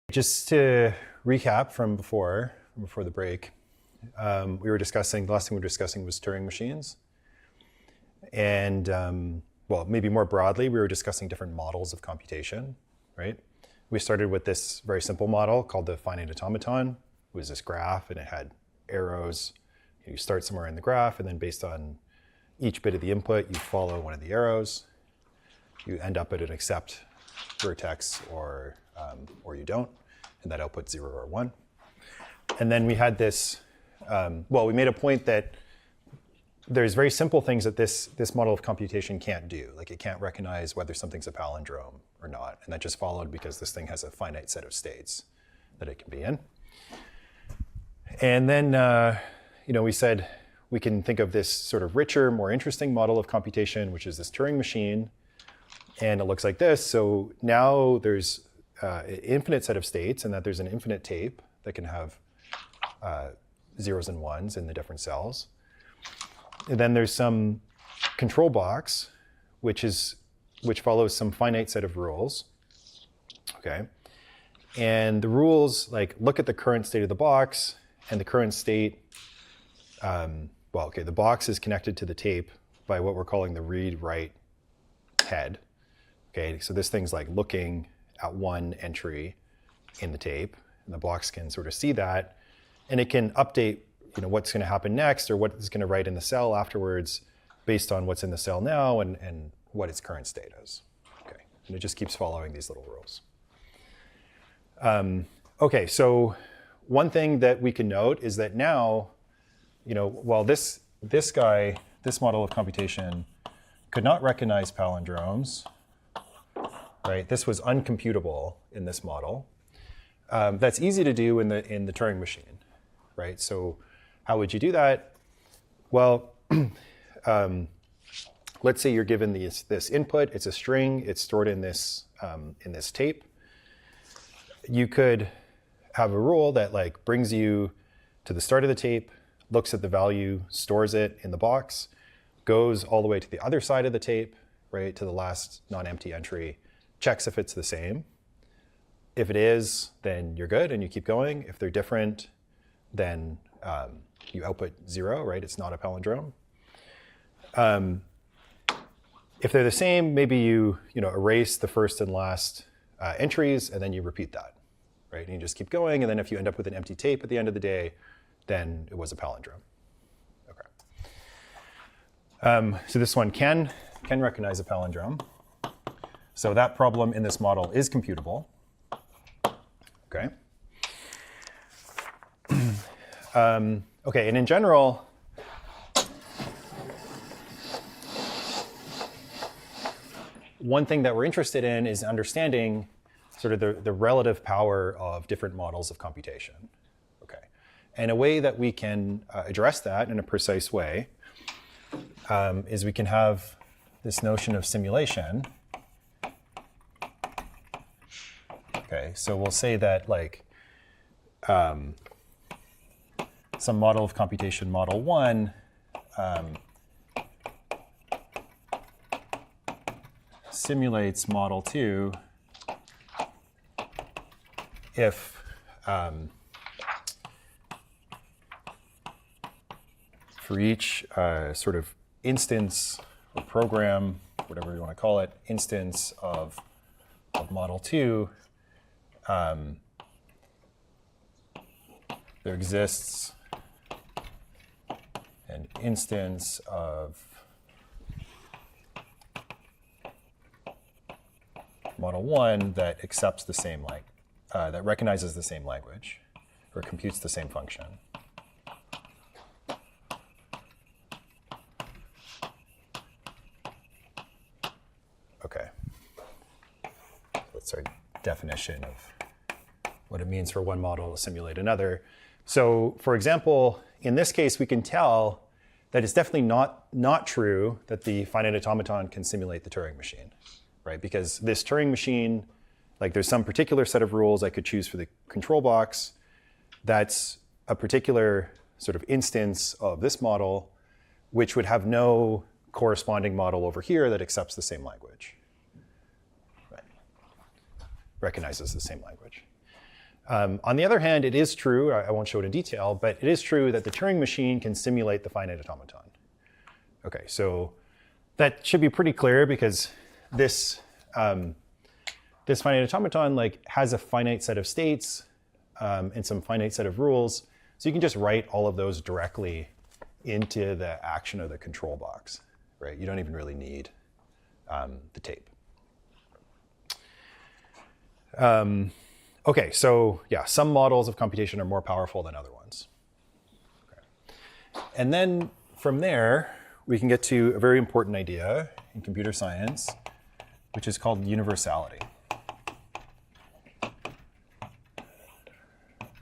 Just to recap from before the break, we were discussing, the last thing we were discussing was Turing machines. And well, maybe more broadly, we were discussing different models of computation, right? We started with this very simple model called the finite automaton. It was this graph and it had arrows. You start somewhere in the graph and then based on each bit of the input, you follow one of the arrows. You end up at an accept vertex or you don't, and that outputs 0 or 1. And then we had this, well, we made a point that there's very simple things that this model of computation can't do. Like it can't recognize whether something's a palindrome or not. And that just followed because this thing has a finite set of states that it can be in. And then we said we can think of this sort of richer, more interesting model of computation, which is this Turing machine. And it looks like this. So now there's an infinite set of states and that there's an infinite tape that can have zeros and ones in the different cells. And then there's some control box, which follows some finite set of rules. Okay. And the rules look at the current state of the box and the current state, the box is connected to the tape by what we're calling the read-write head. Okay, so this thing's looking at one entry in the tape, and the box can sort of see that, and it can update, what's going to happen next or what it's going to write in the cell afterwards, based on what's in the cell now and what its current state is. Okay, and it just keeps following these little rules. Okay, so one thing that we can note is that now, while this model of computation could not recognize palindromes. Right, this was uncomputable in this model. That's easy to do in the Turing machine, right? So how would you do that? Well, let's say you're given this input. It's a string. It's stored in this tape. You could have a rule that brings you to the start of the tape, looks at the value, stores it in the box, goes all the way to the other side of the tape, right, to the last non-empty entry, checks if it's the same. If it is, then you're good and you keep going. If they're different, then you output 0, right? It's not a palindrome. If they're the same, maybe you erase the first and last entries and then you repeat that, right? And you just keep going. And then if you end up with an empty tape at the end of the day, then it was a palindrome. Okay. So this one can recognize a palindrome. So that problem in this model is computable. Okay. Okay, and in general, one thing that we're interested in is understanding sort of the relative power of different models of computation. Okay, and a way that we can address that in a precise way is we can have this notion of simulation. Okay, so we'll say that some model of computation, model 1, simulates model 2 if for each sort of instance or program, whatever you want to call it, instance of model 2, there exists an instance of model 1 that accepts the same that recognizes the same language or computes the same function. Okay. That's our definition of what it means for one model to simulate another. So for example, in this case, we can tell that it's definitely not true that the finite automaton can simulate the Turing machine, right? Because this Turing machine, there's some particular set of rules I could choose for the control box. That's a particular sort of instance of this model, which would have no corresponding model over here that accepts the same language, right? Recognizes the same language. On the other hand, it is true, I won't show it in detail, but it is true that the Turing machine can simulate the finite automaton. Okay, so that should be pretty clear because this, this finite automaton has a finite set of states and some finite set of rules. So you can just write all of those directly into the action of the control box, right? You don't even really need the tape. Okay, so yeah, some models of computation are more powerful than other ones. Okay. And then from there, we can get to a very important idea in computer science, which is called universality.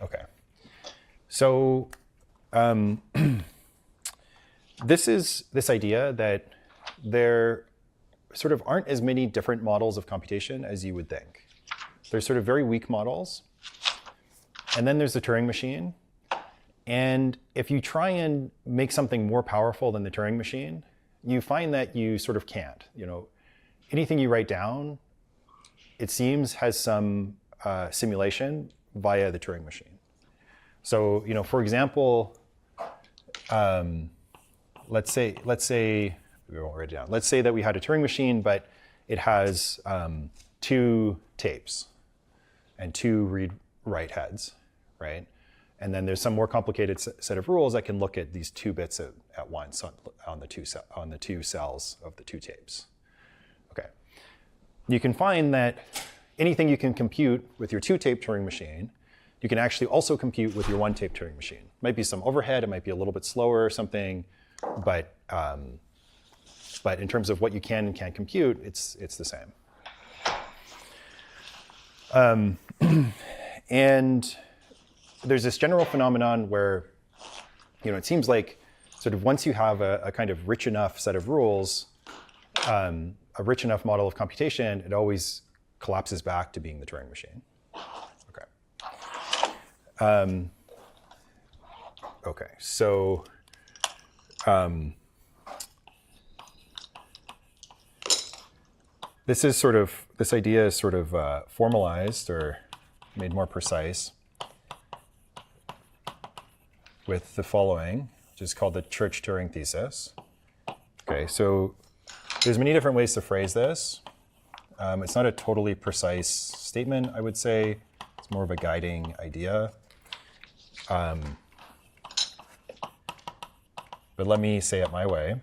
Okay. So this is this idea that there sort of aren't as many different models of computation as you would think. There's sort of very weak models. And then there's the Turing machine. And if you try and make something more powerful than the Turing machine, you find that you sort of can't. Anything you write down, it seems, has some simulation via the Turing machine. So, for example, let's say we won't write it down. Let's say that we had a Turing machine, but it has 2 tapes and 2 read-write heads, right? And then there's some more complicated set of rules that can look at these 2 bits at once on the two cells of the 2 tapes. Okay. You can find that anything you can compute with your 2-tape Turing machine, you can actually also compute with your 1-tape Turing machine. Might be some overhead, it might be a little bit slower or something, but in terms of what you can and can't compute, it's the same. And there's this general phenomenon where, it seems like sort of once you have a kind of rich enough set of rules, a rich enough model of computation, it always collapses back to being the Turing machine. Okay. Okay, so this idea is sort of formalized or made more precise with the following, which is called the Church-Turing thesis. Okay, so there's many different ways to phrase this. It's not a totally precise statement, I would say. It's more of a guiding idea. But let me say it my way.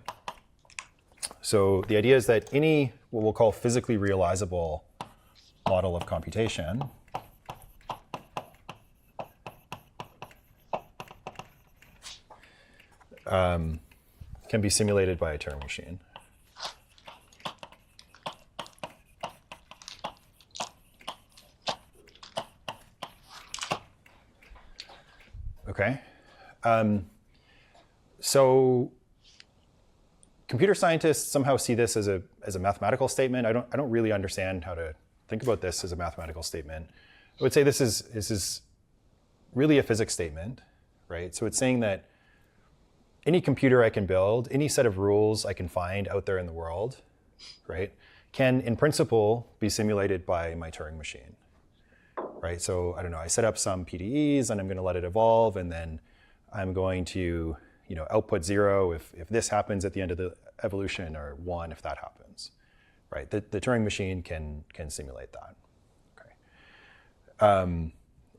So the idea is that any what we'll call physically realizable model of computation can be simulated by a Turing machine. Okay. So computer scientists somehow see this as a mathematical statement. I don't really understand how to think about this as a mathematical statement. I would say this is really a physics statement, right? So it's saying that any computer I can build, any set of rules I can find out there in the world, right, can in principle be simulated by my Turing machine, right? So I don't know, I set up some PDEs and I'm going to let it evolve, and then I'm going to output 0 if this happens at the end of the evolution, or 1 if that happens, right? The Turing machine can simulate that. Okay.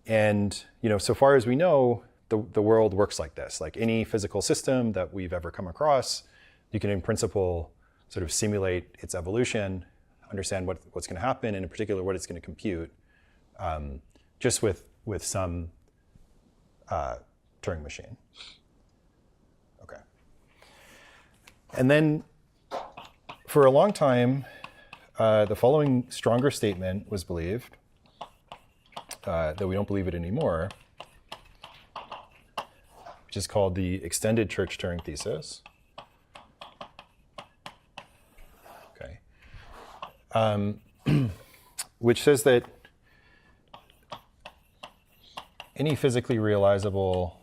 And so far as we know, the world works like this. Like any physical system that we've ever come across, you can in principle sort of simulate its evolution, understand what's going to happen, and in particular what it's going to compute, just with some Turing machine. Okay. And then for a long time, the following stronger statement was believed, though we don't believe it anymore, which is called the extended Church-Turing thesis. Okay. Which says that any physically realizable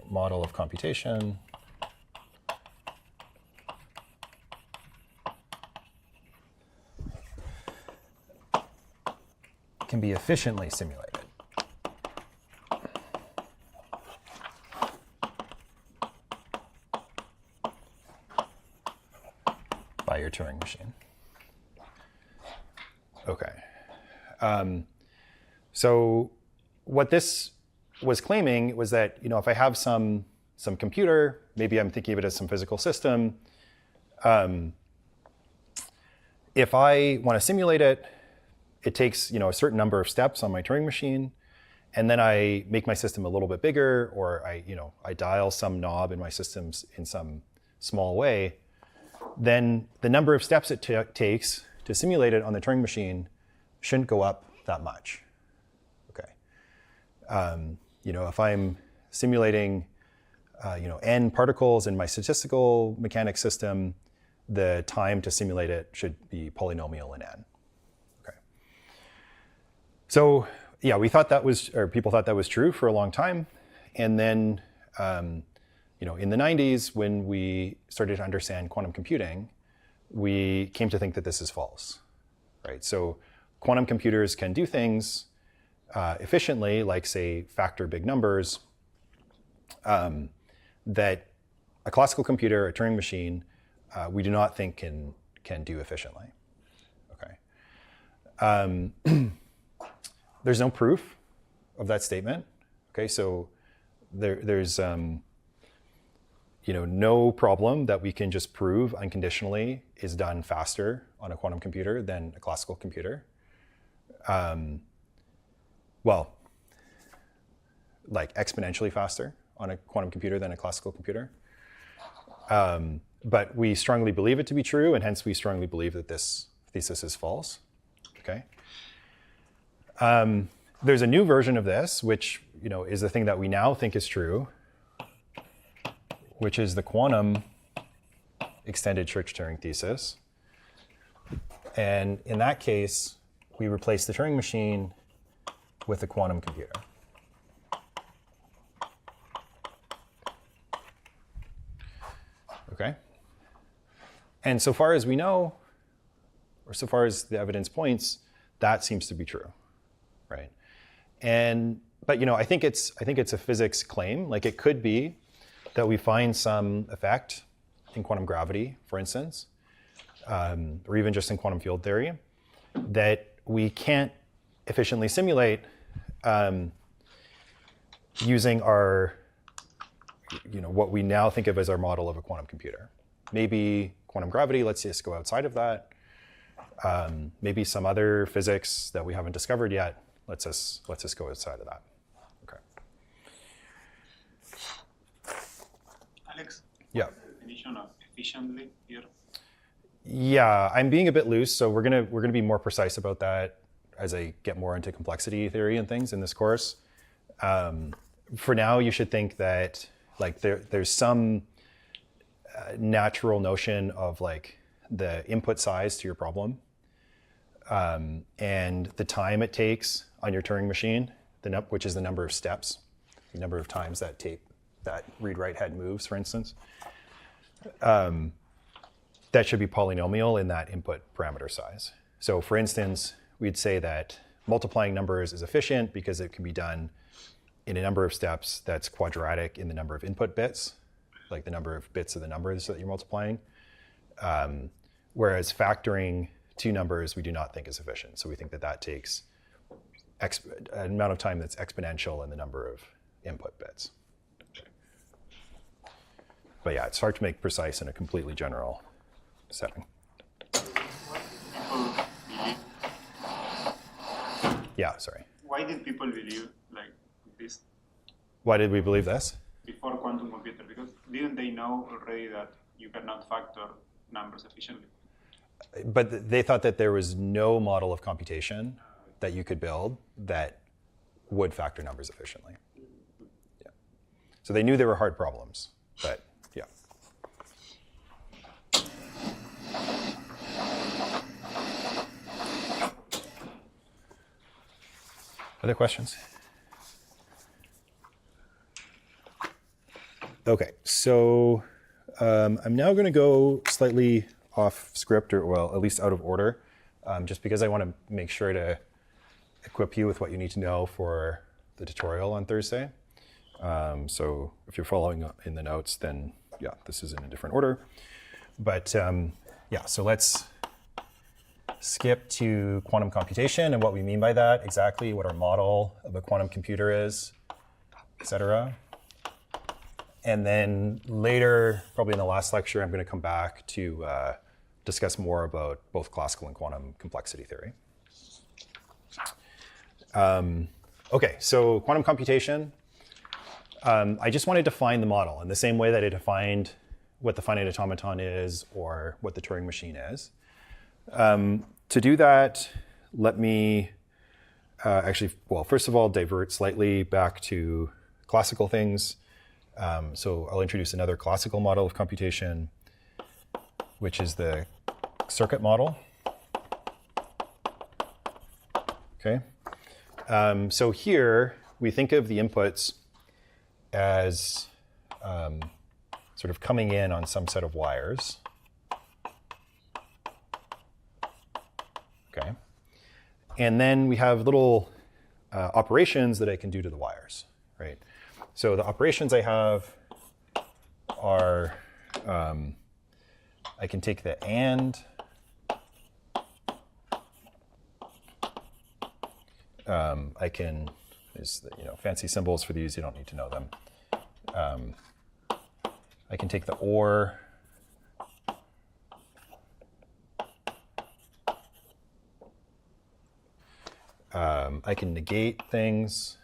model of computation can be efficiently simulated. By your Turing machine. Okay. So what this was claiming was that, if I have some computer, maybe I'm thinking of it as some physical system, if I want to simulate it, it takes a certain number of steps on my Turing machine, and then I make my system a little bit bigger, or I dial some knob in my systems in some small way. Then the number of steps it takes to simulate it on the Turing machine shouldn't go up that much. Okay. If I'm simulating, n particles in my statistical mechanics system, the time to simulate it should be polynomial in n. Okay. So yeah, people thought that was true for a long time, and then in the 90s, when we started to understand quantum computing, we came to think that this is false, right? So quantum computers can do things efficiently, like say factor big numbers, that a classical computer, a Turing machine, we do not think can do efficiently. Okay. There's no proof of that statement. Okay, so there's no problem that we can just prove unconditionally is done faster on a quantum computer than a classical computer. Well, like exponentially faster on a quantum computer than a classical computer. But we strongly believe it to be true, and hence we strongly believe that this thesis is false. Okay. There's a new version of this, which is the thing that we now think is true, which is the quantum extended Church-Turing thesis. And in that case, we replace the Turing machine with a quantum computer. Okay? And so far as we know, or so far as the evidence points, that seems to be true, right? But I think it's a physics claim. Like it could be that we find some effect in quantum gravity, for instance, or even just in quantum field theory, that we can't efficiently simulate using our, what we now think of as our model of a quantum computer. Maybe quantum gravity lets us go outside of that. Maybe some other physics that we haven't discovered yet lets us go outside of that. Okay. Alex, yeah. what's the definition of efficiently here? Yeah, I'm being a bit loose, so we're gonna be more precise about that as I get more into complexity theory and things in this course. For now, you should think that like there's some natural notion of like the input size to your problem, and the time it takes on your Turing machine, which is the number of steps, the number of times that read-write head moves, for instance. That should be polynomial in that input parameter size. So for instance, we'd say that multiplying numbers is efficient because it can be done in a number of steps that's quadratic in the number of input bits, like the number of bits of the numbers that you're multiplying. Whereas factoring two numbers we do not think is efficient. So we think that takes an amount of time that's exponential in the number of input bits. But yeah, it's hard to make precise in a completely general setting. Yeah, sorry. Why did people believe like this Why did we believe this? before quantum computer? Because didn't they know already that you cannot factor numbers efficiently? But they thought that there was no model of computation that you could build that would factor numbers efficiently. Yeah. So they knew there were hard problems, but yeah. Other questions? Okay, so I'm now going to go slightly off script, or well, at least out of order, just because I want to make sure to equip you with what you need to know for the tutorial on Thursday. So if you're following in the notes, then yeah, this is in a different order. But yeah, so let's skip to quantum computation and what we mean by that, exactly what our model of a quantum computer is, etc. And then later, probably in the last lecture, I'm going to come back to discuss more about both classical and quantum complexity theory. Okay, so quantum computation. I just want to define the model in the same way that I defined what the finite automaton is or what the Turing machine is. To do that, let me actually, well, first of all, divert slightly back to classical things. So I'll introduce another classical model of computation, which is the circuit model. Okay. So here we think of the inputs as sort of coming in on some set of wires. Okay. And then we have little operations that I can do to the wires, right? So the operations I have are, I can take the AND, I can, there's the, fancy symbols for these, you don't need to know them. I can take the OR, I can negate things.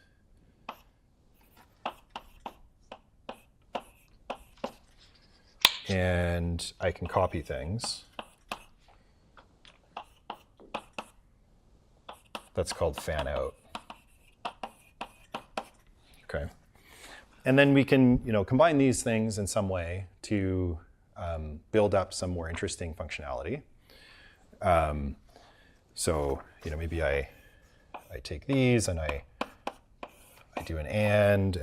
And I can copy things. That's called fan out. Okay. And then we can, combine these things in some way to build up some more interesting functionality. So, maybe I take these and I do an and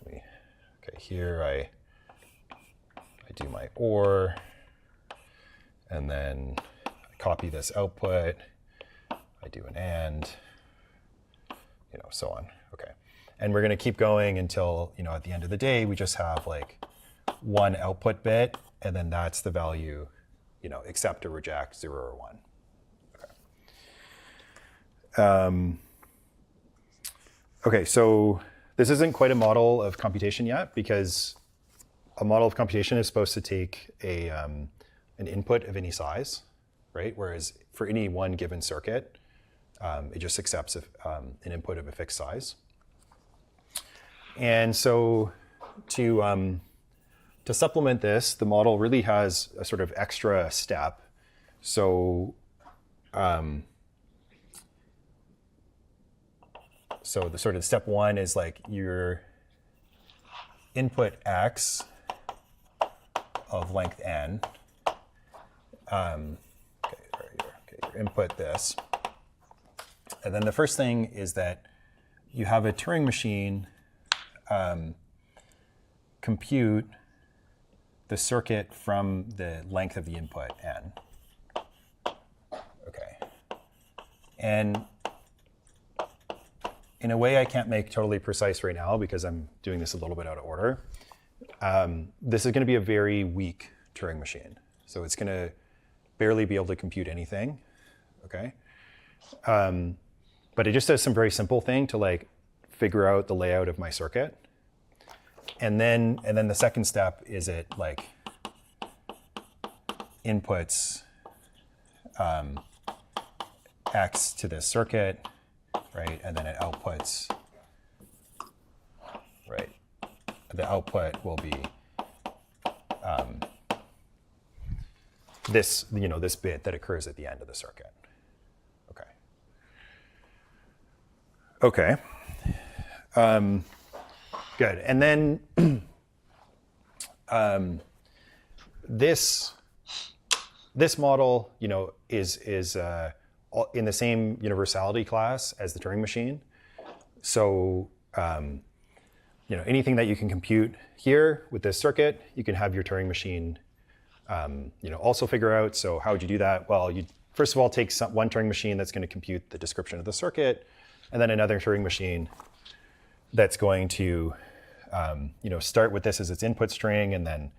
okay, here I do my OR, and then I copy this output, I do an and, so on. Okay. And we're going to keep going until, at the end of the day, we just have like one output bit, and then that's the value, accept or reject, 0 or 1. Okay. Okay, so this isn't quite a model of computation yet, because a model of computation is supposed to take an input of any size, right? Whereas for any one given circuit, it just accepts an input of a fixed size. And so to supplement this, the model really has a sort of extra step. So so the sort of step one is like your input x of length n. Your input this. And then the first thing is that you have a Turing machine compute the circuit from the length of the input n. Okay. And in a way I can't make totally precise right now because I'm doing this a little bit out of order. This is going to be a very weak Turing machine. So it's going to barely be able to compute anything, okay? But it just does some very simple thing to like figure out the layout of my circuit. And then the second step is it like inputs X to this circuit, right? And then it outputs, right? The output will be this, this bit that occurs at the end of the circuit. Okay. Okay. Good. And then this model, is in the same universality class as the Turing machine. So, anything that you can compute here with this circuit, you can have your Turing machine, also figure out. So how would you do that? Well, you first of all, take one Turing machine that's going to compute the description of the circuit, and then another Turing machine that's going to start with this as its input string, and then,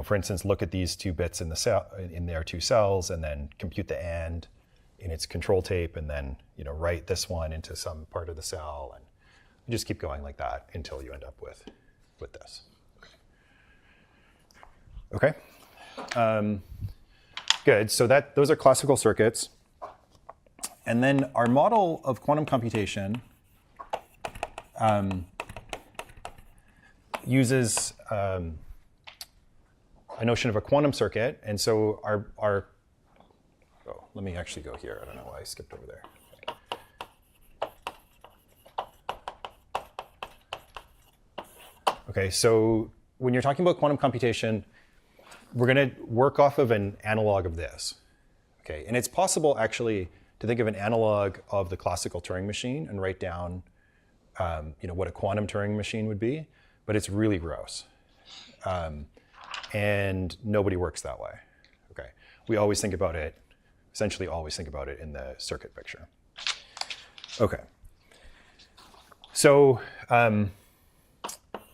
for instance, look at these 2 bits in the cell in their 2 cells, and then compute the AND in its control tape, and then write this one into some part of the cell, and you just keep going like that until you end up with this. Okay. Good. So those are classical circuits, and then our model of quantum computation uses a notion of a quantum circuit, and so let me actually go here. I don't know why I skipped over there. Okay, so when you're talking about quantum computation, we're going to work off of an analog of this. Okay, and it's possible actually to think of an analog of the classical Turing machine and write down what a quantum Turing machine would be, but it's really gross. And nobody works that way. Okay, we always think about it, essentially always think about it in the circuit picture. Okay, so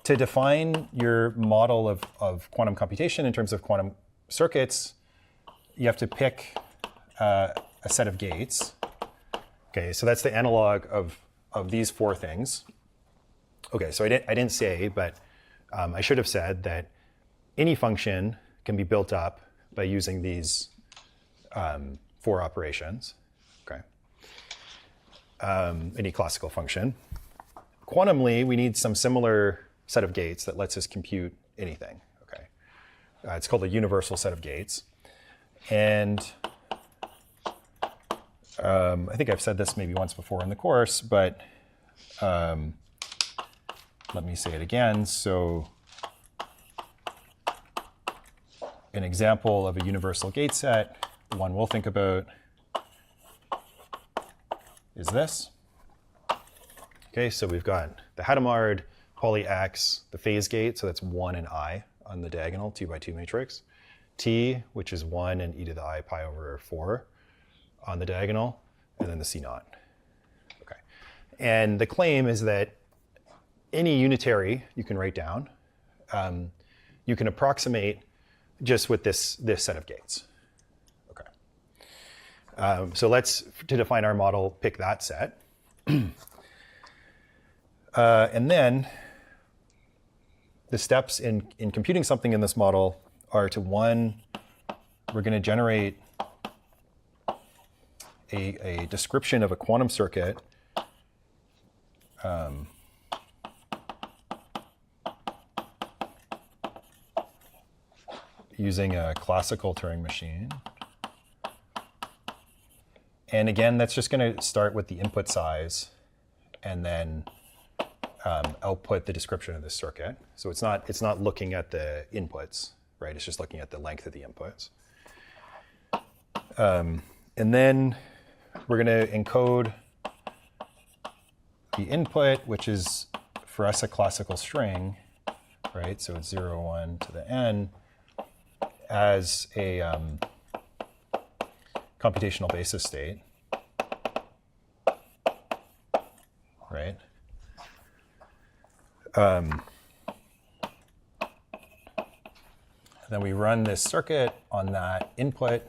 to define your model of quantum computation in terms of quantum circuits, you have to pick a set of gates. Okay, so that's the analog of these 4 things. Okay, so I didn't say, but I should have said that any function can be built up by using these 4 operations. Okay, any classical function. Quantumly, we need some similar set of gates that lets us compute anything. Okay, it's called a universal set of gates, and I think I've said this maybe once before in the course, but let me say it again. So an example of a universal gate set, the one we'll think about, is this. Okay, so we've got the Hadamard, poly X, the phase gate, so that's 1 and I on the diagonal 2 by 2 matrix. T, which is 1 and e to the I pi over 4 on the diagonal, and then the C naught. Okay, and the claim is that any unitary you can write down, you can approximate just with this set of gates. Okay, so let's, to define our model, pick that set. And then the steps in computing something in this model are to, 1, we're going to generate a description of a quantum circuit using a classical Turing machine. And again, that's just going to start with the input size and then output the description of this circuit. So it's not looking at the inputs, right? It's just looking at the length of the inputs. And then we're going to encode the input, which is for us a classical string, right? So it's 0, 1 to the n as a computational basis state, right? Then we run this circuit on that input,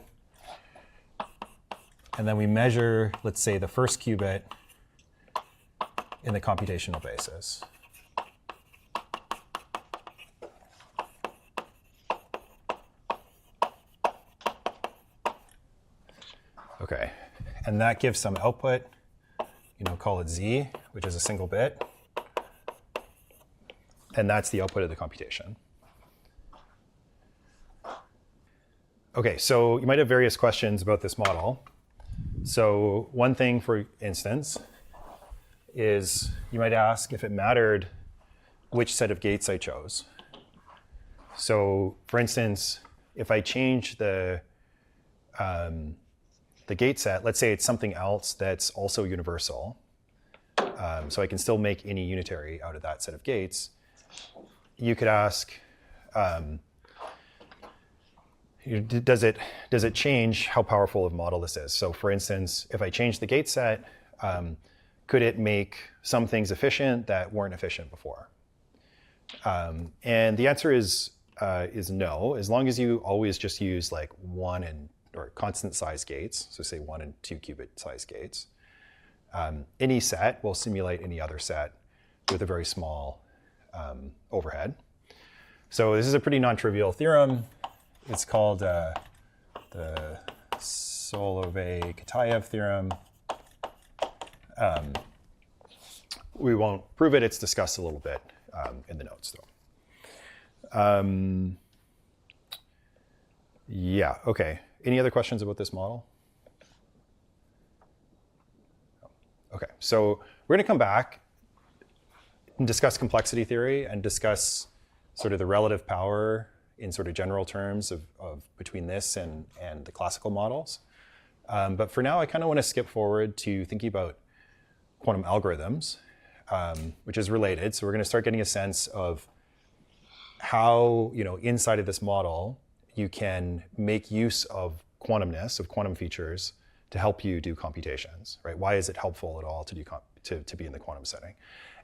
and then we measure, let's say, the first qubit in the computational basis. Okay, and that gives some output, call it Z, which is a single bit. And that's the output of the computation. Okay, so you might have various questions about this model. So one thing, for instance, is you might ask if it mattered which set of gates I chose. So for instance, if I change the gate set, let's say it's something else that's also universal, so I can still make any unitary out of that set of gates, you could ask, does it change how powerful of a model this is? So for instance, if I change the gate set, could it make some things efficient that weren't efficient before? And the answer is no, as long as you always just use like or constant size gates, so say 1 and 2 qubit size gates. Any set will simulate any other set with a very small overhead. So this is a pretty non-trivial theorem. It's called the Solovay-Kitaev theorem. We won't prove it. It's discussed a little bit in the notes, though. Yeah, OK. Any other questions about this model? OK, so we're going to come back and discuss complexity theory and discuss sort of the relative power in sort of general terms of between this and the classical models. But for now, I kind of want to skip forward to thinking about quantum algorithms, which is related. So we're going to start getting a sense of how, inside of this model, you can make use of quantumness, of quantum features, to help you do computations, right? Why is it helpful at all to do to be in the quantum setting?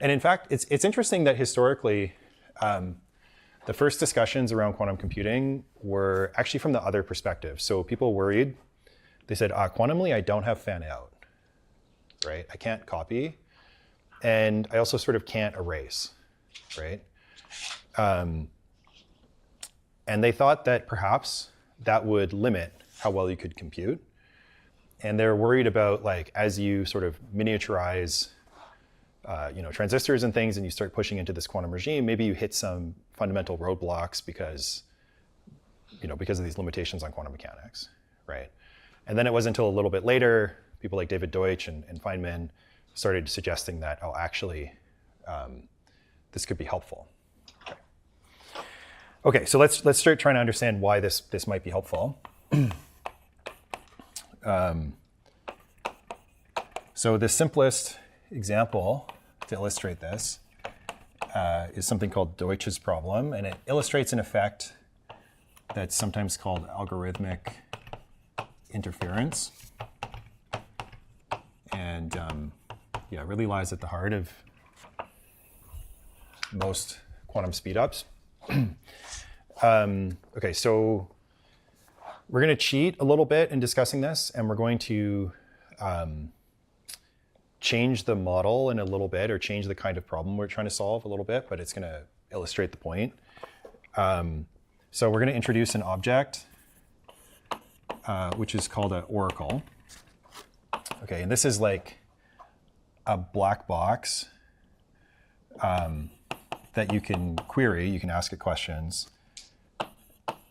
And in fact, it's interesting that historically, the first discussions around quantum computing were actually from the other perspective. So people worried. They said, quantumly, I don't have fan out, right? I can't copy. And I also sort of can't erase, right? And they thought that perhaps that would limit how well you could compute. And they're worried about, like, as you sort of miniaturize transistors and things, and you start pushing into this quantum regime, maybe you hit some fundamental roadblocks because of these limitations on quantum mechanics, right? And then it wasn't until a little bit later, people like David Deutsch and Feynman started suggesting that, actually, this could be helpful. Okay, so let's start trying to understand why this might be helpful. So the simplest example to illustrate this is something called Deutsch's problem, and it illustrates an effect that's sometimes called algorithmic interference. And it really lies at the heart of most quantum speedups. Okay, so we're going to cheat a little bit in discussing this, and we're going to change the model in a little bit, or change the kind of problem we're trying to solve a little bit, but it's going to illustrate the point. So we're going to introduce an object, which is called an oracle. Okay, and this is like a black box that you can query. You can ask it questions,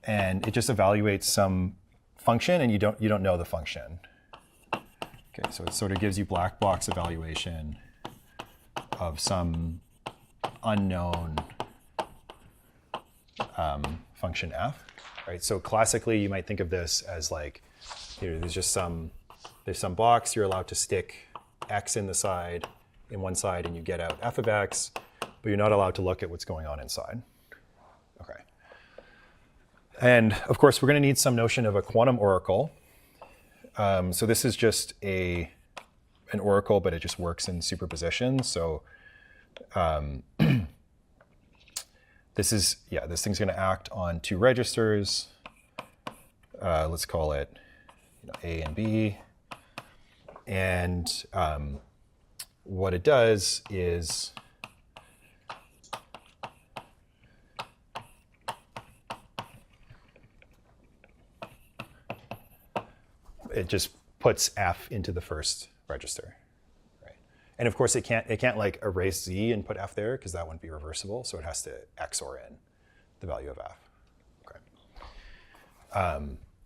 and it just evaluates some function, and you don't know the function. Okay, so it sort of gives you black box evaluation of some unknown function f, right? So classically, you might think of this as like, there's some box, you're allowed to stick x in one side, and you get out f of x, but you're not allowed to look at what's going on inside. Okay. And of course, we're going to need some notion of a quantum oracle. So this is just an oracle, but it just works in superposition. So this thing's going to act on two registers. Let's call it A and B. And what it does is it just puts f into the first register, right? And of course, it can't like erase z and put f there, because that wouldn't be reversible. So it has to XOR in the value of f.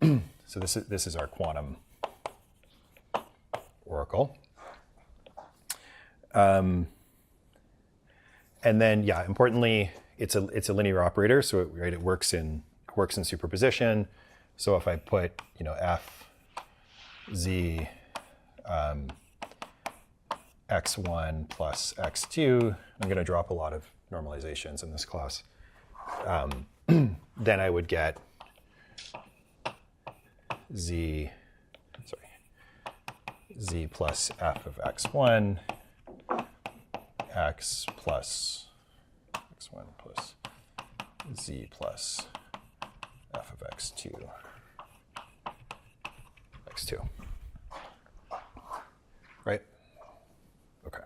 Okay. So this is our quantum oracle. And then, importantly, it's a linear operator, so it works in superposition. So if I put f z x1 plus x2, I'm going to drop a lot of normalizations in this class. Then I would get z plus f of x1, x plus x1 plus z plus f of x2, x2. Right? Okay.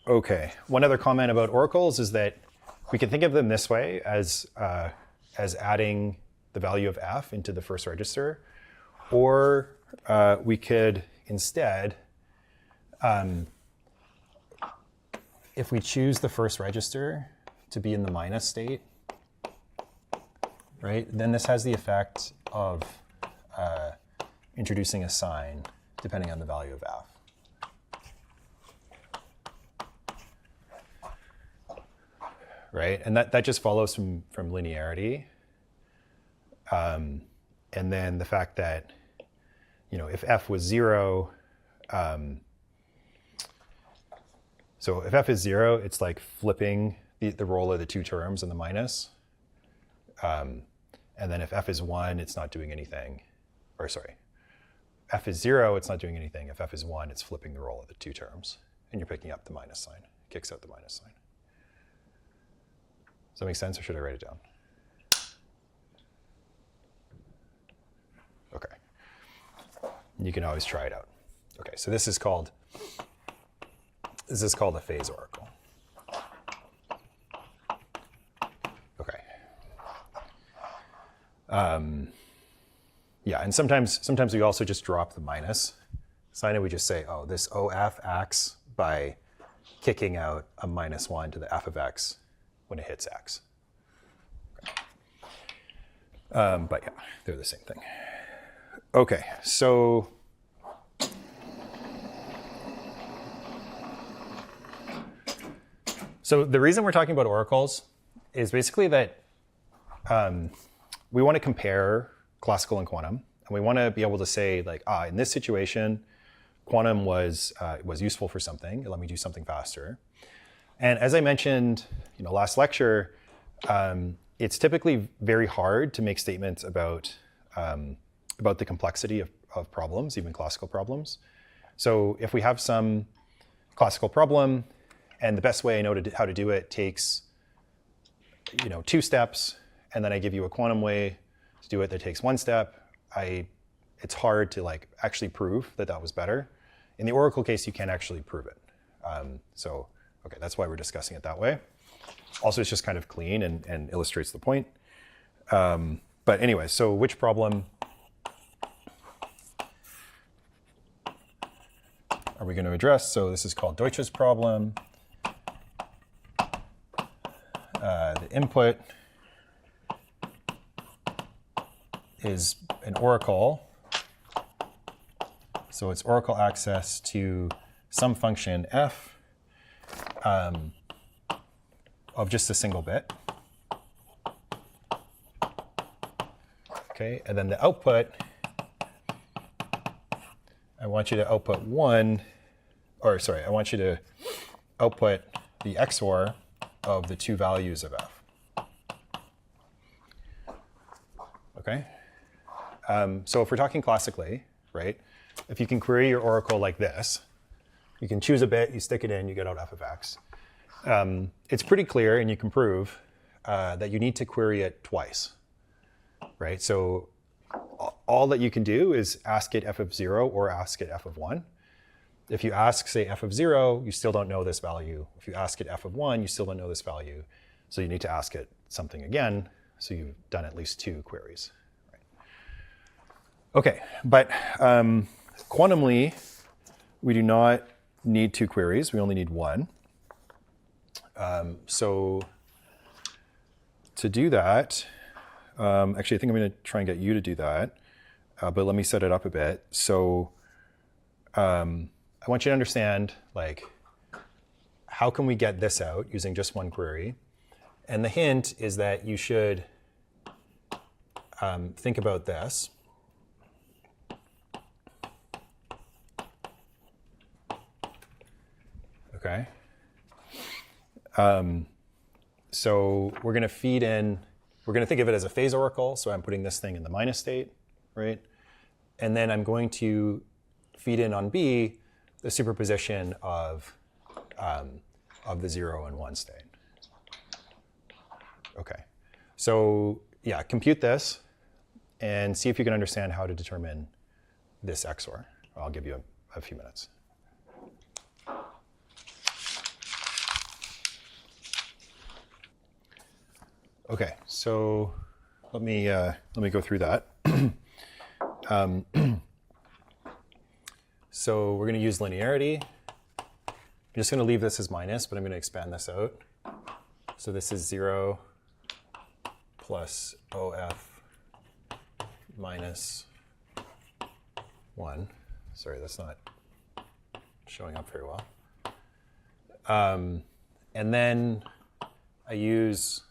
Okay. One other comment about oracles is that we can think of them this way as adding the value of f into the first register, or we could instead, if we choose the first register to be in the minus state, right, then this has the effect of introducing a sign depending on the value of f. Right, and that just follows from linearity. And then the fact that, if f was 0, so if f is 0, it's like flipping the role of the two terms in the minus. And then if f is 1, it's not doing anything. Or sorry, f is 0, it's not doing anything. If f is 1, it's flipping the role of the two terms. And you're picking up the minus sign. It kicks out the minus sign. Does that make sense, or should I write it down? Okay. You can always try it out. Okay, so this is called a phase oracle. Okay. Yeah, and sometimes we also just drop the minus sign and we just say, oh, this OF acts by kicking out a -1 to the f of x when it hits x. Okay. But yeah, they're the same thing. Okay, so the reason we're talking about oracles is basically that we want to compare classical and quantum, and we want to be able to say, like, in this situation, quantum was useful for something. It let me do something faster. And as I mentioned, last lecture, it's typically very hard to make statements about the complexity of problems, even classical problems. So if we have some classical problem, and the best way I know how to do it takes 2 steps, and then I give you a quantum way to do it that takes 1 step, it's hard to actually prove that was better. In the oracle case, you can actually prove it. Okay, that's why we're discussing it that way. Also, it's just kind of clean and illustrates the point. But anyway, so which problem are we going to address? So this is called Deutsch's problem. The input is an oracle. So it's oracle access to some function f of just a single bit. Okay, and then the output, I want you to output I want you to output the XOR of the 2 values of f. Okay? So if we're talking classically, right, if you can query your oracle like this, you can choose a bit, you stick it in, you get out f of x. It's pretty clear, and you can prove that you need to query it twice, right? So all that you can do is ask it f of 0 or ask it f of 1. If you ask, say, f of 0, you still don't know this value. If you ask it f of 1, you still don't know this value. So you need to ask it something again. So you've done at least 2 queries. Right? Okay, but quantumly, we do not need 2 queries. We only need 1. So to do that, actually, I think I'm going to try and get you to do that. But let me set it up a bit. So I want you to understand, how can we get this out using just 1 query? And the hint is that you should think about this. Okay. So we're going to we're going to think of it as a phase oracle. So I'm putting this thing in the minus state, right? And then I'm going to feed in on B the superposition of the 0 and 1 state. Okay. So yeah, compute this and see if you can understand how to determine this XOR. I'll give you a few minutes. Okay, so let me go through that. So we're going to use linearity. I'm just going to leave this as minus, but I'm going to expand this out. So this is 0 plus OF minus 1. Sorry, that's not showing up very well. And then I use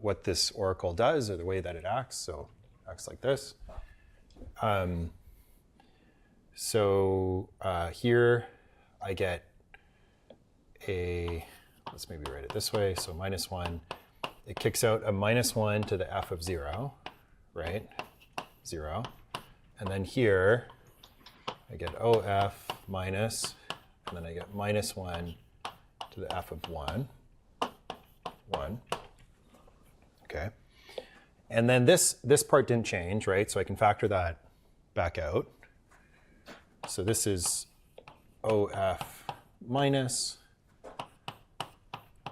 what this oracle does or the way that it acts. So it acts like this. Here I get let's maybe write it this way. So minus 1, it kicks out a minus 1 to the f of 0, right? 0. And then here I get OF minus, and then I get minus 1 to the f of 1. 1. Okay. And then this part didn't change, right? So I can factor that back out. So this is OF minus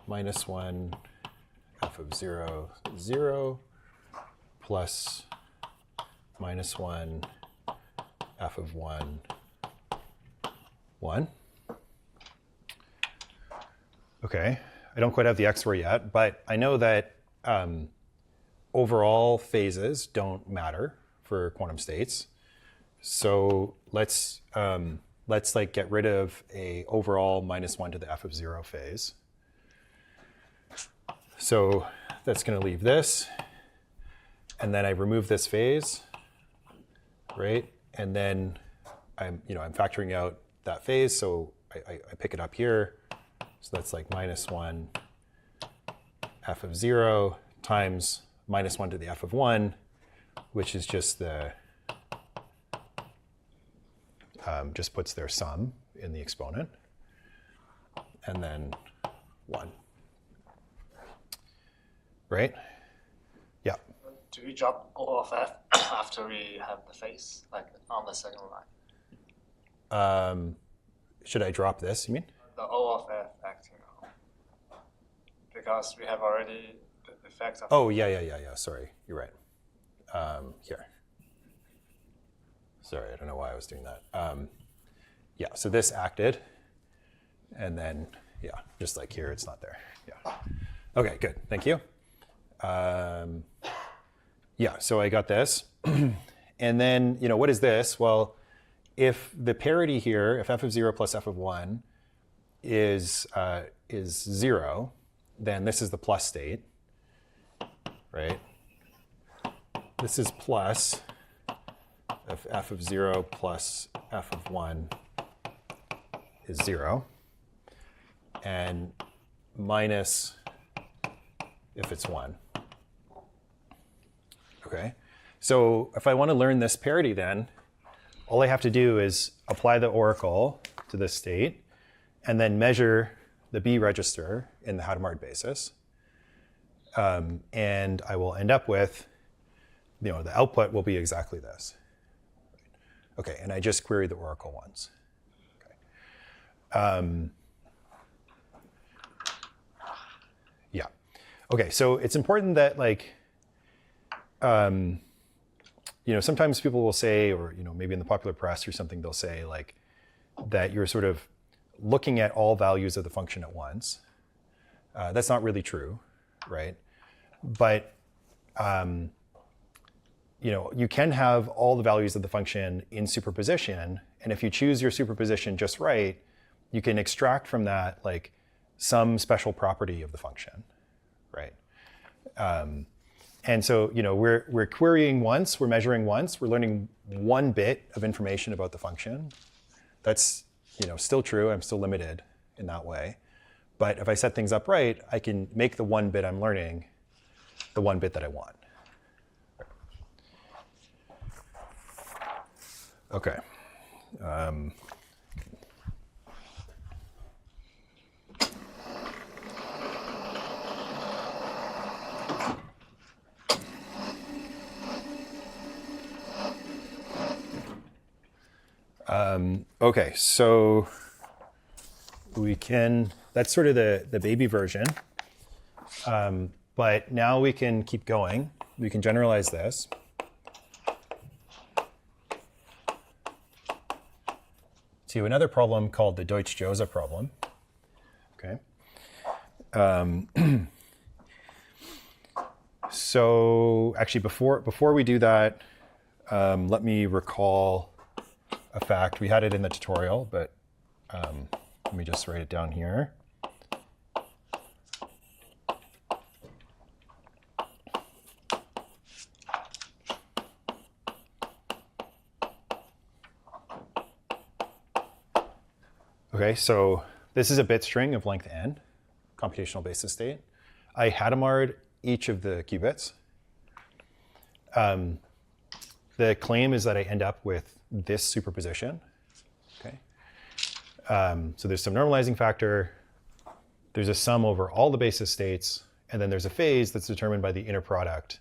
1 f of 0, 0 plus minus 1 f of 1, 1. Okay. I don't quite have the XOR yet, but I know that overall phases don't matter for quantum states. So let's like get rid of a overall minus 1 to the f of 0 phase. So that's going to leave this, and then I remove this phase, right? And then I'm factoring out that phase, so I pick it up here. So that's like minus 1 f of 0 times minus 1 to the f of 1, which is just just puts their sum in the exponent, and then 1. Right? Yeah. Do we drop O of f after we have the phase, like on the second line? Should I drop this, you mean? The O of f acting on. Because we have already the effect of... Oh, yeah. Sorry, you're right. Here. Sorry, I don't know why I was doing that. Yeah, so this acted, and then, yeah, just like here, it's not there. Yeah. Okay, good, thank you. Yeah, so I got this. And then, what is this? Well, if the parity here, if f of 0 plus f of 1 is 0, then this is the plus state, right? This is plus if f of 0 plus f of 1 is 0, and minus if it's 1. Okay, so if I want to learn this parity, then all I have to do is apply the oracle to this state and then measure the B register in the Hadamard basis. And I will end up with, the output will be exactly this. Okay, and I just query the oracle once. Okay. Yeah. Okay, so it's important that sometimes people will say, or maybe in the popular press or something, they'll say that you're sort of looking at all values of the function at once. That's not really true, right? But you can have all the values of the function in superposition, and if you choose your superposition just right, you can extract from that some special property of the function, right? And so, we're querying once, we're measuring once, we're learning one bit of information about the function. That's, still true. I'm still limited in that way. But if I set things up right, I can make the one bit I'm learning the one bit that I want. Okay. Okay, so we can, that's sort of the baby version. But now we can keep going. We can generalize this. To another problem called the Deutsch-Jozsa problem. Okay. So actually, before we do that, let me recall a fact. We had it in the tutorial, but let me just write it down here. Okay, so this is a bit string of length n, computational basis state. I Hadamard'd each of the qubits. The claim is that I end up with this superposition. Okay, so there's some normalizing factor. There's a sum over all the basis states, and then there's a phase that's determined by the inner product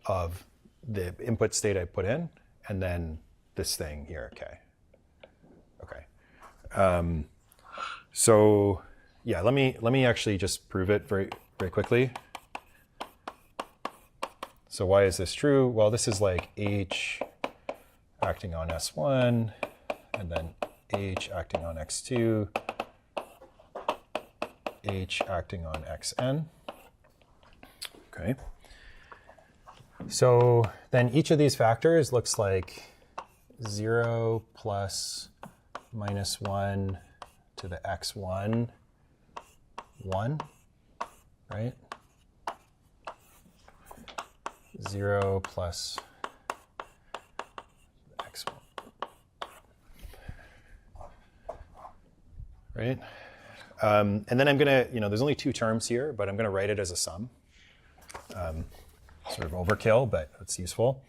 of the input state I put in, and then this thing here, k. Okay. So yeah, let me actually just prove it very quickly. So why is this true? Well, this is like H acting on S1, and then H acting on X2, H acting on Xn. Okay. So then each of these factors looks like 0 plus minus 1 to the x1, 1, right? 0 plus x1, right? And then I'm gonna, there's only two terms here, but I'm gonna write it as a sum. Sort of overkill, but it's useful.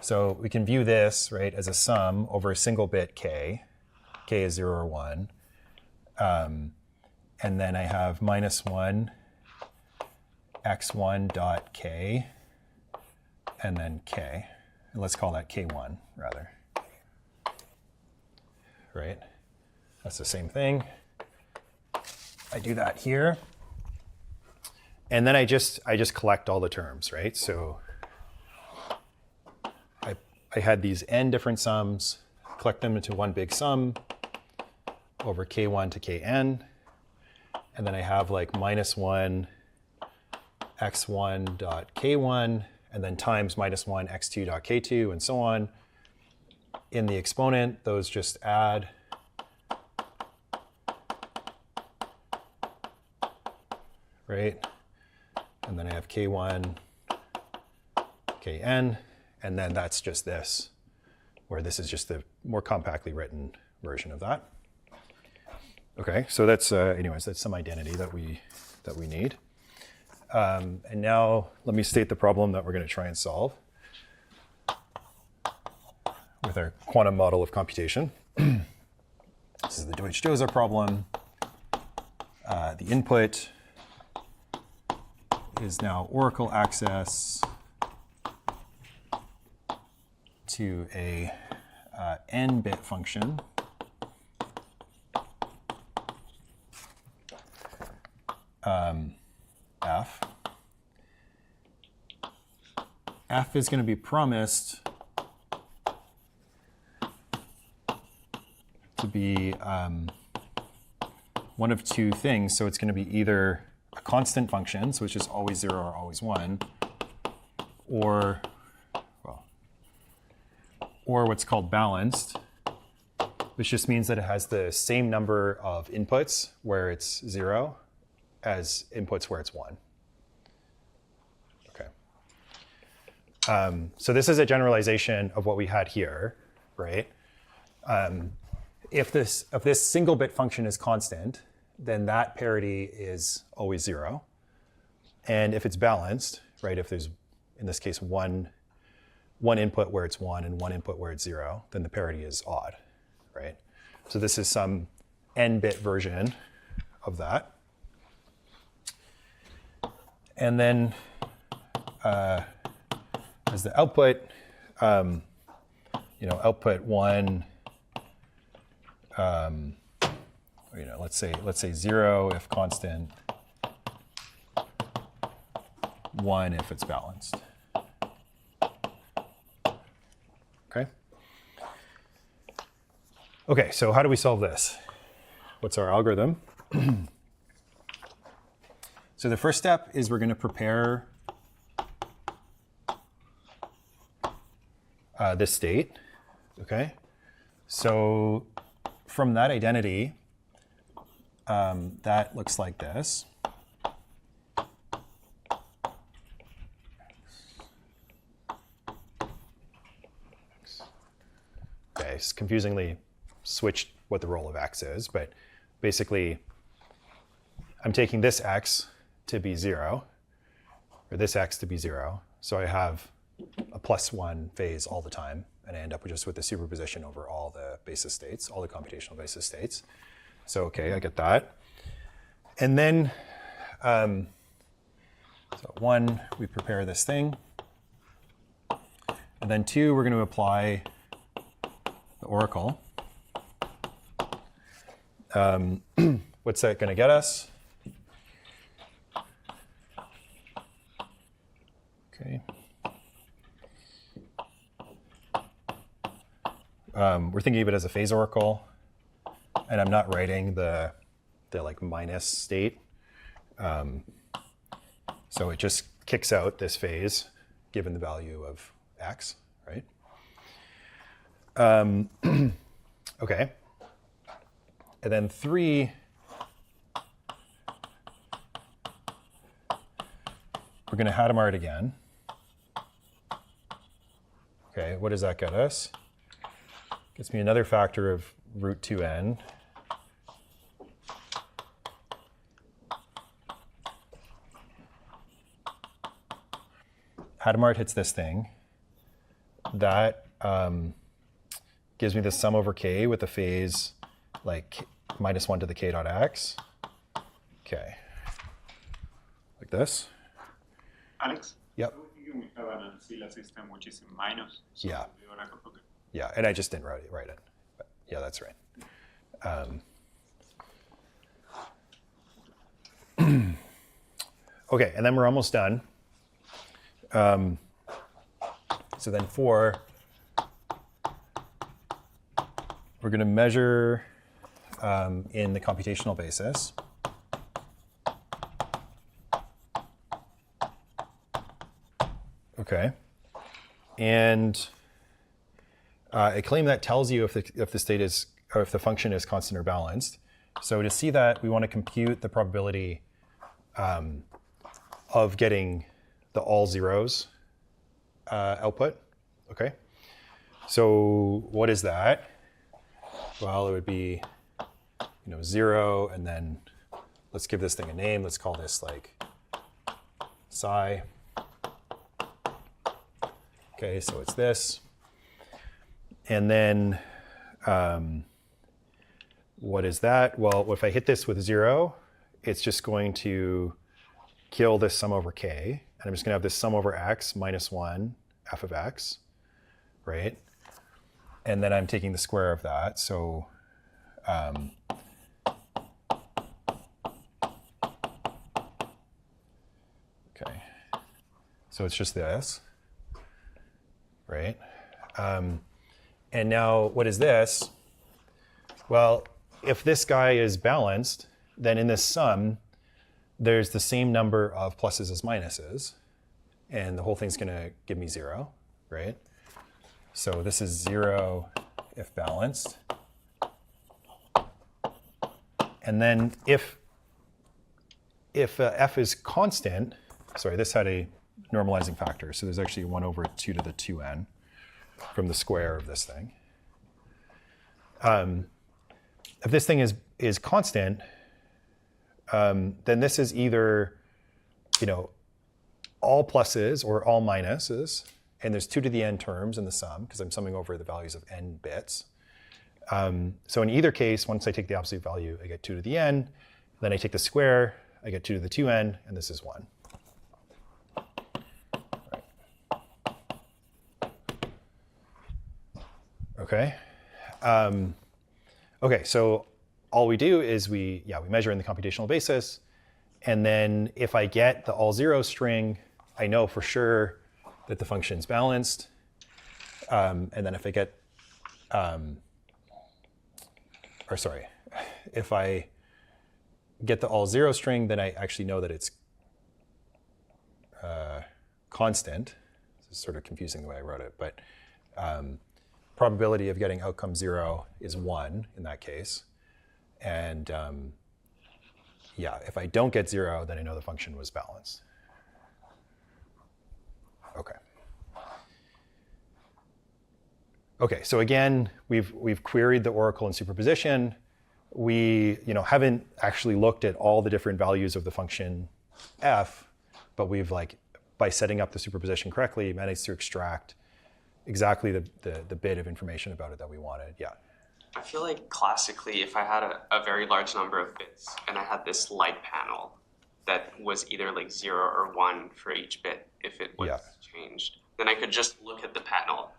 So we can view this, right, as a sum over a single bit k. K is 0 or 1. And then I have minus 1 x1 dot k, and then k. And let's call that k1, rather. Right? That's the same thing. I do that here. And then I just collect all the terms, right? So I had these n different sums, collect them into one big sum over k1 to kn. And then I have like minus 1 x1 dot k1, and then times minus 1 x2 dot k2, and so on. In the exponent, those just add. Right? And then I have k1, kn, and then that's just this, where this is just the more compactly written version of that. Okay, so that's anyways, that's some identity that we need. And now let me state the problem that we're going to try and solve with our quantum model of computation. This is the Deutsch-Jozsa problem. The input is now oracle access to a n-bit function f. F is going to be promised to be one of two things. So it's going to be either a constant function, so it's just always 0 or always 1, or what's called balanced, which just means that it has the same number of inputs where it's 0 as inputs where it's 1. Okay. So this is a generalization of what we had here, right? If this single bit function is constant, then that parity is always 0. And if it's balanced, right, if there's, in this case, one one input where it's 1 and one input where it's 0, then the parity is odd, right? So this is some n-bit version of that. And then as the output, output 1, let's say 0 if constant, 1 if it's balanced. Okay. Okay, so how do we solve this? What's our algorithm? So the first step is we're going to prepare this state. Okay. So from that identity, that looks like this. Okay, it's confusingly switched what the role of x is, but basically I'm taking this x to be 0, or this x to be 0. So I have a +1 phase all the time, and I end up just with a superposition over all the basis states, all the computational basis states. So okay, I get that. And then, so 1, we prepare this thing. And then 2, we're going to apply the oracle. What's that going to get us? Okay. We're thinking of it as a phase oracle, and I'm not writing the like minus state. So it just kicks out this phase given the value of x, right? Okay. And then 3, we're going to Hadamard again. Okay, what does that get us? Gets me another factor of root 2n. Hadamard hits this thing. That gives me the sum over k with the phase like -1 to the k dot x. Okay. Like this. Alex? Yep. I was thinking we have an ancilla system which is in minus. So Yeah. the oracle, okay. Yeah, and I just didn't write it. But yeah, that's right. Okay, and then we're almost done. So then 4, we're going to measure in the computational basis. Okay, and a claim that tells you if the state is, or if the function is constant or balanced. So to see that, we want to compute the probability of getting the all zeros output. Okay. So what is that? Well, it would be 0, and then let's give this thing a name. Let's call this like psi. Okay, so it's this. And then what is that? Well, if I hit this with 0, it's just going to kill this sum over k. And I'm just going to have this sum over x minus 1 f of x, right? And then I'm taking the square of that. So okay, so it's just this, right? And now what is this? Well, if this guy is balanced, then in this sum, there's the same number of pluses as minuses, and the whole thing's going to give me 0, right? So this is 0 if balanced. And then if f is constant, sorry, this had a normalizing factor, so there's actually 1 over 2 to the 2n from the square of this thing. If this thing is constant, then this is either all pluses or all minuses, and there's 2 to the n terms in the sum, because I'm summing over the values of n bits. So in either case, once I take the absolute value, I get 2 to the n. Then I take the square, I get 2 to the 2n, and this is 1. Okay. Okay, so all we do is we measure in the computational basis, and then if I get the all zero string, I know for sure that the function's balanced. And then if I get, if I get the all zero string, then I actually know that it's constant. This is sort of confusing the way I wrote it, but probability of getting outcome 0 is 1 in that case. And if I don't get 0, then I know the function was balanced. Okay. Okay, so again, we've queried the oracle in superposition. We haven't actually looked at all the different values of the function f, but we've by setting up the superposition correctly, managed to extract exactly the bit of information about it that we wanted. Yeah. I feel like classically, if I had a very large number of bits and I had this light panel that was either 0 or 1 for each bit if it was changed, then I could just look at the panel,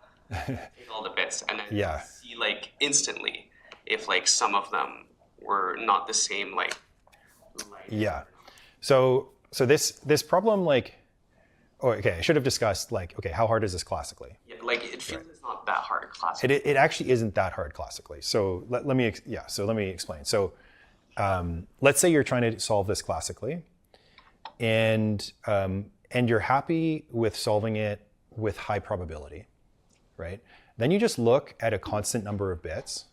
take all the bits, and then see instantly if some of them were not the same light. Yeah. So this problem okay, I should have discussed okay, how hard is this classically? Yeah, it feels it's not that hard classically. It actually isn't that hard classically. So let me explain. So let's say you're trying to solve this classically, and you're happy with solving it with high probability, right? Then you just look at a constant number of bits,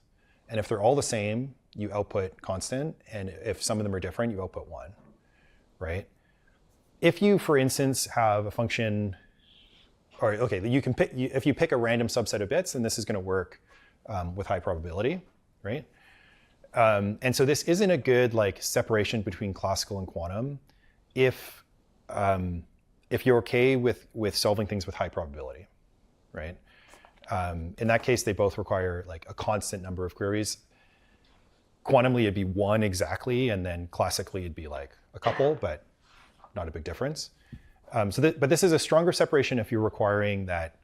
and if they're all the same, you output constant, and if some of them are different, you output 1, right? If you, for instance, have a function, or okay, you can pick. If you pick a random subset of bits, then this is going to work with high probability, right? And so this isn't a good separation between classical and quantum if you're okay with solving things with high probability, right? In that case, they both require a constant number of queries. Quantumly, it'd be 1 exactly, and then classically, it'd be a couple, but not a big difference. But this is a stronger separation if you're requiring that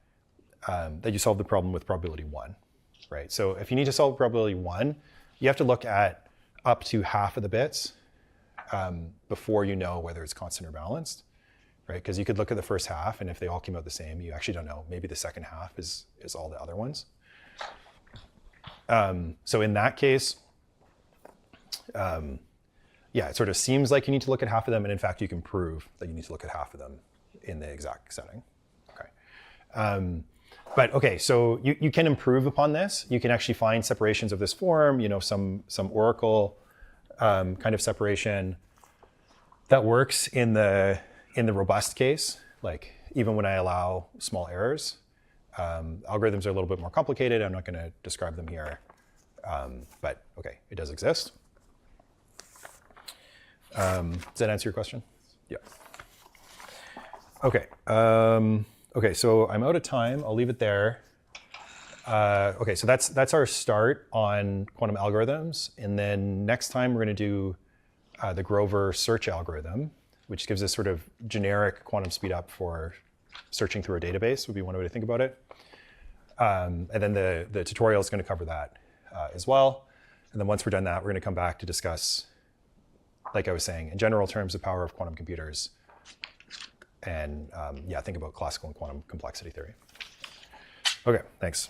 you solve the problem with probability 1, right? So if you need to solve probability 1, you have to look at up to half of the bits before you know whether it's constant or balanced, right? Because you could look at the first half, and if they all came out the same, you actually don't know. Maybe the second half is all the other ones. So in that case, it sort of seems like you need to look at half of them, and in fact, you can prove that you need to look at half of them in the exact setting. Okay. But okay, so you can improve upon this. You can actually find separations of this form, some oracle kind of separation that works in the robust case, even when I allow small errors. Algorithms are a little bit more complicated. I'm not going to describe them here, but okay, it does exist. Does that answer your question? Yeah. Okay. Okay, so I'm out of time. I'll leave it there. Okay, so that's our start on quantum algorithms. And then next time we're going to do the Grover search algorithm, which gives us sort of generic quantum speedup for searching through a database, would be one way to think about it. And then the tutorial is going to cover that as well. And then once we're done that, we're going to come back to discuss, like I was saying, in general terms, the power of quantum computers, and think about classical and quantum complexity theory. Okay, thanks.